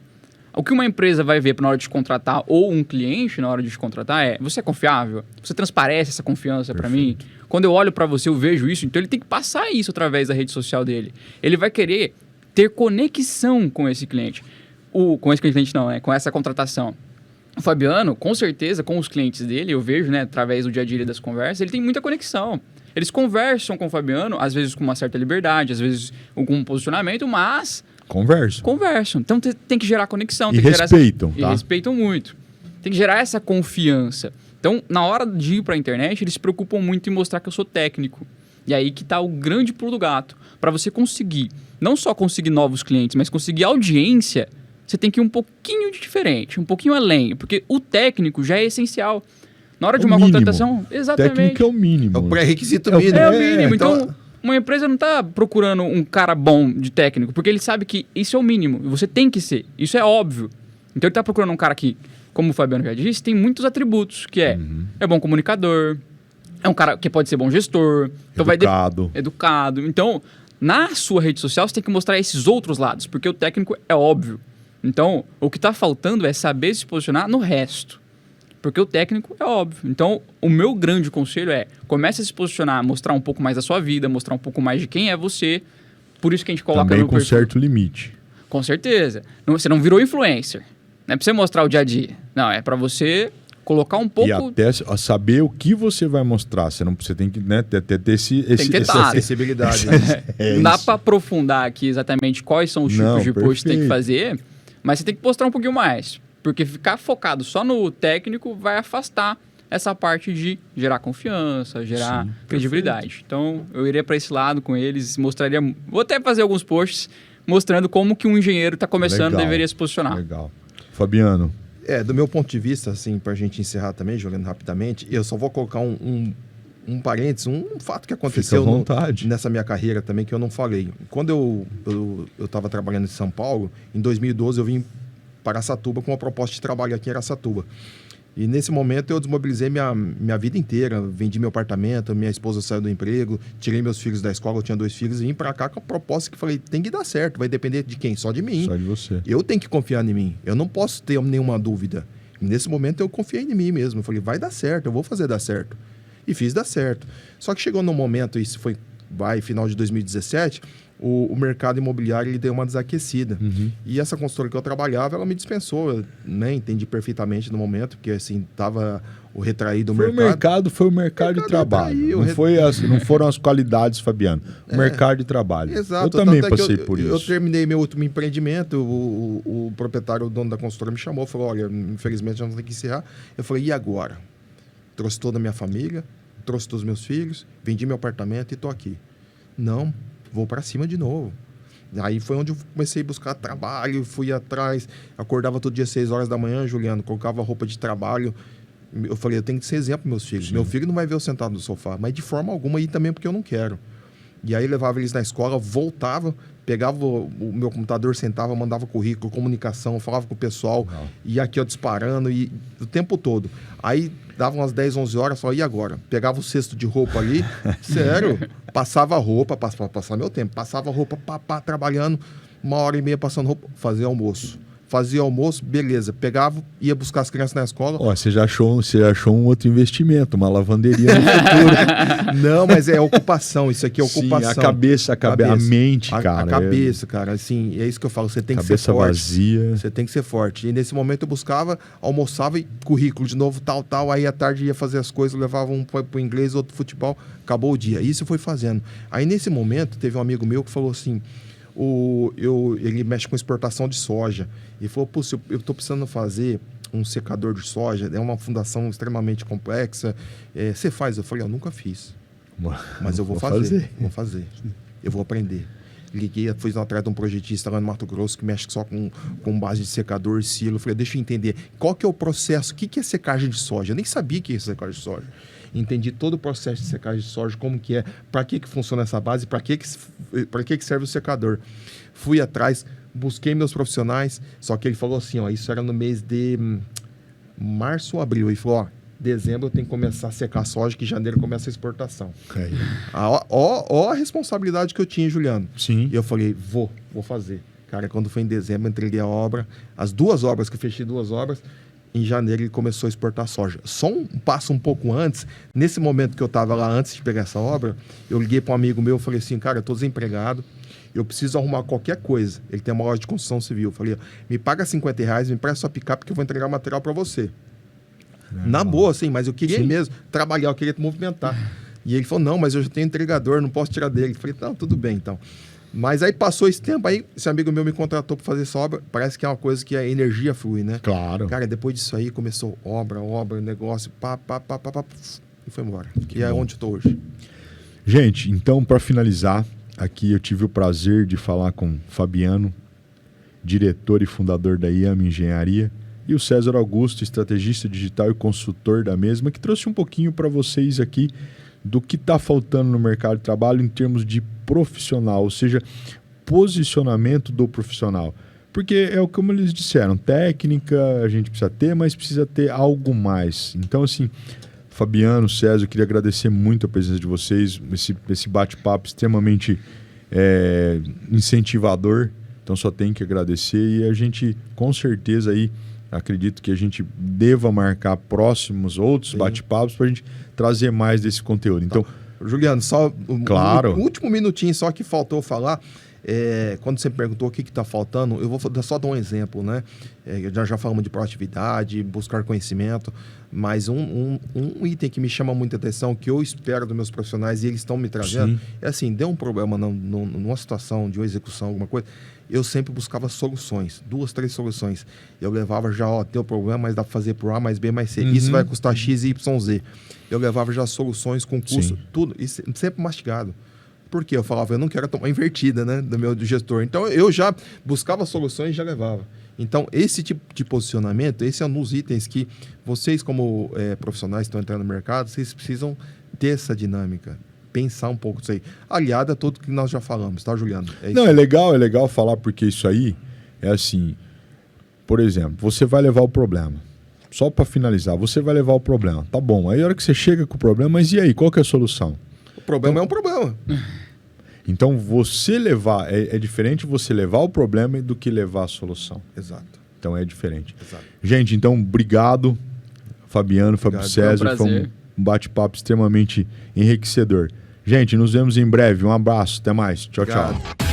O que uma empresa vai ver na hora de te contratar ou um cliente na hora de te contratar é: você é confiável? Você transparece essa confiança para mim? Quando eu olho para você, eu vejo isso. Então, ele tem que passar isso através da rede social dele. Ele vai querer ter conexão com esse cliente. Com esse cliente não, né? Com essa contratação. O Fabiano, com certeza, com os clientes dele, eu vejo, né, através do dia a dia das conversas, ele tem muita conexão. Eles conversam com o Fabiano, às vezes com uma certa liberdade, às vezes com um posicionamento, mas... Conversam. Então tem que gerar conexão. E respeitam, E respeitam muito. Tem que gerar essa confiança. Então, na hora de ir para a internet, eles se preocupam muito em mostrar que eu sou técnico. E aí que está o grande pulo do gato. Para você conseguir, não só conseguir novos clientes, mas conseguir audiência, você tem que ir um pouquinho de diferente, um pouquinho além. Porque o técnico já é essencial. Na hora de uma contratação... Exatamente. Técnico é o mínimo. É o pré-requisito mínimo. É o mínimo. Então, uma empresa não está procurando um cara bom de técnico, porque ele sabe que isso é o mínimo. E você tem que ser. Isso é óbvio. Então, ele está procurando um cara que, como o Fabiano já disse, tem muitos atributos, que é bom comunicador, é um cara que pode ser bom gestor. Então educado. Então, na sua rede social, você tem que mostrar esses outros lados, porque o técnico é óbvio. Então, o que está faltando é saber se posicionar no resto. Porque o técnico é óbvio. Então, o meu grande conselho é comece a se posicionar, mostrar um pouco mais da sua vida, mostrar um pouco mais de quem é você. Por isso que a gente coloca também no com perfil. certo limite. Com certeza. Você não virou influencer. Não é pra você mostrar o dia a dia. Não, é pra você colocar um pouco... E até saber o que você vai mostrar. Você tem que, né, ter essa acessibilidade. Não dá pra aprofundar aqui exatamente quais são os tipos de post que tem que fazer, mas você tem que mostrar um pouquinho mais. Porque ficar focado só no técnico vai afastar essa parte de gerar confiança, gerar credibilidade. Então, eu iria para esse lado com eles, mostraria... Vou até fazer alguns posts mostrando como que um engenheiro está começando deveria se posicionar. Legal. Fabiano. Do meu ponto de vista, assim, para a gente encerrar também, jogando rapidamente, eu só vou colocar um parênteses, um fato que aconteceu nessa minha carreira também, que eu não falei. Quando eu estava trabalhando em São Paulo, em 2012 eu vim para Araçatuba com uma proposta de trabalho aqui em Araçatuba. E nesse momento eu desmobilizei minha vida inteira, vendi meu apartamento, minha esposa saiu do emprego, tirei meus filhos da escola, eu tinha 2 filhos, e vim para cá com a proposta que falei, tem que dar certo, vai depender de quem? Só de mim. Só de você. Eu tenho que confiar em mim, eu não posso ter nenhuma dúvida. E nesse momento eu confiei em mim mesmo, eu falei, vai dar certo, eu vou fazer dar certo. E fiz dar certo. Só que chegou num momento, isso foi final de 2017, o mercado imobiliário ele deu uma desaquecida. E essa consultora que eu trabalhava, ela me dispensou. Eu, né, entendi perfeitamente no momento, porque assim, estava o retraído do mercado. Foi o mercado de trabalho. Não foram as qualidades, Fabiano. O mercado de trabalho. Exato. Eu também passei por isso. Eu terminei meu último empreendimento, o proprietário, o dono da consultora me chamou, falou, olha, infelizmente já não tem que encerrar. Eu falei, e agora? Trouxe toda a minha família, trouxe todos os meus filhos, vendi meu apartamento e estou aqui. Não, vou para cima de novo. Aí foi onde eu comecei a buscar trabalho, fui atrás, acordava todo dia 6 horas da manhã, Juliano, colocava roupa de trabalho. Eu falei, eu tenho que ser exemplo para meus filhos. Sim. Meu filho não vai ver eu sentado no sofá, mas de forma alguma aí também porque eu não quero. E aí levava eles na escola, voltava, pegava o meu computador, sentava, mandava currículo, comunicação, falava com o pessoal, ia aqui ó, disparando, e o tempo todo. Aí dava umas 10, 11 horas, falava, e agora? Pegava o cesto de roupa ali, sério, passava roupa, passava meu tempo, passava roupa, trabalhando, 1h30 passando roupa, fazia almoço. Fazia almoço, beleza. Pegava, ia buscar as crianças na escola. Você já achou um outro investimento, uma lavanderia no futuro. Não, mas é ocupação. Isso aqui é ocupação. Sim, a mente, cara. A cabeça, cara. Assim, é isso que eu falo. Você tem que ser forte. Cabeça vazia. Você tem que ser forte. E nesse momento eu buscava, almoçava e currículo de novo, tal. Aí à tarde ia fazer as coisas, levava um pro inglês, outro pro futebol. Acabou o dia. Isso foi fazendo. Aí nesse momento teve um amigo meu que falou assim... ele mexe com exportação de soja. E falou, eu estou precisando fazer um secador de soja, é uma fundação extremamente complexa. Você faz? Eu falei, eu nunca fiz. Mas eu vou fazer. Vou fazer. Eu vou aprender. Liguei, fui atrás de um projetista lá no Mato Grosso que mexe só com base de secador, silo. Eu falei, deixa eu entender. Qual que é o processo? O que é secagem de soja? Eu nem sabia que é secagem de soja. Entendi todo o processo de secagem de soja, como que é, para que funciona essa base, para que serve o secador. Fui atrás, busquei meus profissionais, só que ele falou assim, isso era no mês de março ou abril. Ele falou, dezembro eu tenho que começar a secar a soja, que em janeiro começa a exportação. Ó a responsabilidade que eu tinha, Juliano. Sim. E eu falei, vou fazer. Cara, quando foi em dezembro, eu entreguei a obra, as 2 obras, que eu fechei 2 obras, em janeiro ele começou a exportar soja. Só um passo um pouco antes, nesse momento que eu estava lá antes de pegar essa obra, eu liguei para um amigo meu e falei assim, cara, eu estou desempregado, eu preciso arrumar qualquer coisa. Ele tem uma loja de construção civil. Eu falei, me paga R$50, me presta sua picape que eu vou entregar material para você. Na boa, assim, mas eu queria mesmo trabalhar, eu queria movimentar. E ele falou, não, mas eu já tenho entregador, não posso tirar dele. Eu falei, não, tudo bem, então. Mas aí passou esse tempo, aí esse amigo meu me contratou para fazer essa obra. Parece que é uma coisa que a energia flui, né? Claro. Cara, depois disso aí começou obra, negócio, e foi embora. Que é onde eu estou hoje. Gente, então para finalizar, aqui eu tive o prazer de falar com Fabiano, diretor e fundador da IAME Engenharia, e o César Augusto, estrategista digital e consultor da mesma, que trouxe um pouquinho para vocês aqui do que está faltando no mercado de trabalho em termos de profissional, ou seja, posicionamento do profissional. Porque é como eles disseram, técnica a gente precisa ter, mas precisa ter algo mais. Então, assim, Fabiano, César, eu queria agradecer muito a presença de vocês, esse bate-papo extremamente incentivador, então só tenho que agradecer e a gente, com certeza, aí Acredito que a gente deva marcar próximos outros bate-papos para a gente trazer mais desse conteúdo. Então, Juliano, só claro. o último minutinho só que faltou falar. Quando você me perguntou o que está faltando, eu vou só dar um exemplo, né? Já falamos de proatividade, buscar conhecimento, mas um item que me chama muita atenção, que eu espero dos meus profissionais e eles estão me trazendo, é assim, deu um problema numa situação de uma execução, alguma coisa, eu sempre buscava soluções, 2, 3 soluções. Eu levava já, tem o problema, mas dá para fazer por A mais B mais C. Isso vai custar X, Y, Z. Eu levava já soluções com custo, tudo, e sempre mastigado. Porque eu falava, eu não quero tomar invertida, né, do gestor. Então, eu já buscava soluções e já levava. Então, esse tipo de posicionamento, esse é um dos itens que vocês, como profissionais que estão entrando no mercado, vocês precisam ter essa dinâmica, pensar um pouco disso aí. Aliado a tudo que nós já falamos, tá, Juliano? Não, é legal falar, porque isso aí é assim, por exemplo, você vai levar o problema. Só para finalizar, você vai levar o problema. Tá bom, aí a hora que você chega com o problema, mas e aí, qual que é a solução? O problema é um problema. Então, você levar... É diferente você levar o problema do que levar a solução. Exato. Então, é diferente. Exato. Gente, então, obrigado, Fabiano, Fábio César. Foi um bate-papo extremamente enriquecedor. Gente, nos vemos em breve. Um abraço. Até mais. Tchau, tchau.